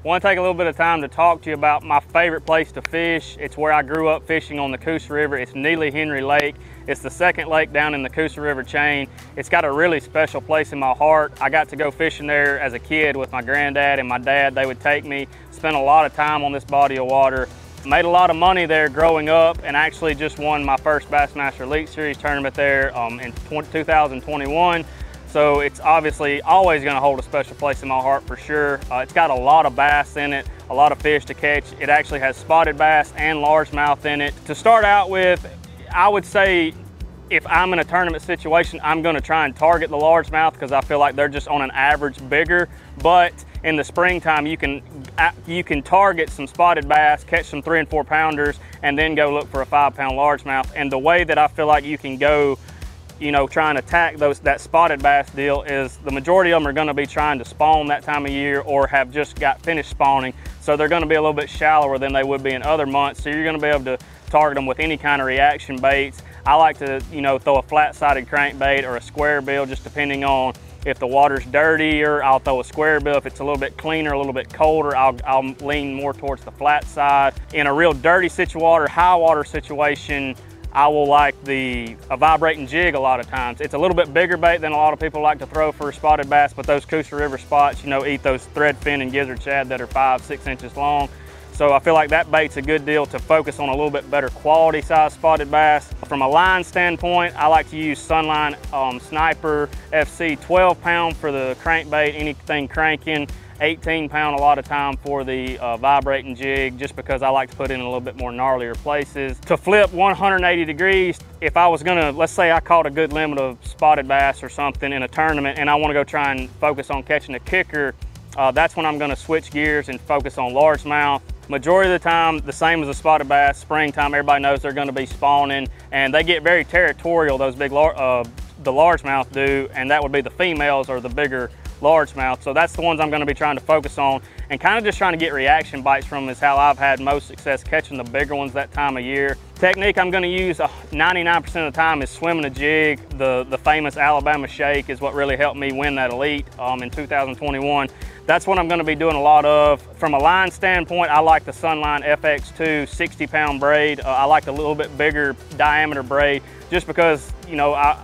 I want to take a little bit of time to talk to you about my favorite place to fish. It's where I grew up fishing on the Coosa River. It's Neely Henry Lake. It's the second lake down in the Coosa River chain. It's got a really special place in my heart. I got to go fishing there as a kid with my granddad and my dad. They would take me, spent a lot of time on this body of water. Made a lot of money there growing up, and actually just won my first Bassmaster Elite Series tournament there in 2021. So it's obviously always going to hold a special place in my heart for sure. It's got a lot of bass in it, a lot of fish to catch. It actually has spotted bass and largemouth in it. To start out with, I would say if I'm in a tournament situation, I'm going to try and target the largemouth because I feel like they're just on an average bigger. But in the springtime, you can target some spotted bass, catch some 3 and 4 pounders, and then go look for a 5-pound largemouth. And the way that I feel like you can go, try and attack that spotted bass deal is the majority of them are going to be trying to spawn that time of year or have just got finished spawning. So they're going to be a little bit shallower than they would be in other months. So you're going to be able to target them with any kind of reaction baits. I like to, throw a flat-sided crankbait or a square bill, just depending on if the water's dirtier. I'll throw a square bill. If it's a little bit cleaner, a little bit colder, I'll lean more towards the flat side. In a real dirty high water situation, I will like a vibrating jig a lot of times. It's a little bit bigger bait than a lot of people like to throw for spotted bass, but those Coosa River spots, eat those threadfin and gizzard shad that are 5-6 inches long. So I feel like that bait's a good deal to focus on a little bit better quality size spotted bass. From a line standpoint, I like to use Sunline Sniper FC 12-pound for the crankbait, anything cranking. 18-pound a lot of time for the vibrating jig, just because I like to put in a little bit more gnarlier places. To flip 180 degrees, if I was gonna, let's say I caught a good limit of spotted bass or something in a tournament and I wanna go try and focus on catching a kicker, that's when I'm gonna switch gears and focus on largemouth. Majority of the time, the same as a spotted bass, springtime, everybody knows they're gonna be spawning, and they get very territorial, those big, the largemouth do, and that would be the females or the bigger largemouth. So that's the ones I'm going to be trying to focus on, and kind of just trying to get reaction bites from is how I've had most success catching the bigger ones that time of year. Technique I'm going to use 99% of the time is swimming a jig. The famous Alabama shake is what really helped me win that Elite in 2021. That's what I'm going to be doing a lot of. From a line standpoint, I like the Sunline FX2 60-pound braid. I like a little bit bigger diameter braid, just because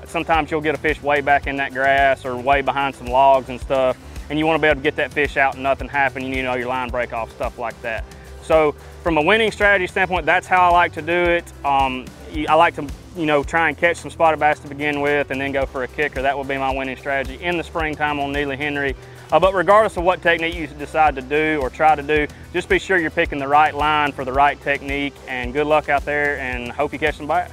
sometimes you'll get a fish way back in that grass or way behind some logs and stuff, and you want to be able to get that fish out and nothing happen, your line break off, stuff like that. So from a winning strategy standpoint, that's how I like to do it. I like to try and catch some spotted bass to begin with and then go for a kicker. That would be my winning strategy in the springtime on Neely Henry. But regardless of what technique you decide to do or try to do, just be sure you're picking the right line for the right technique, and good luck out there, and hope you catch some bass.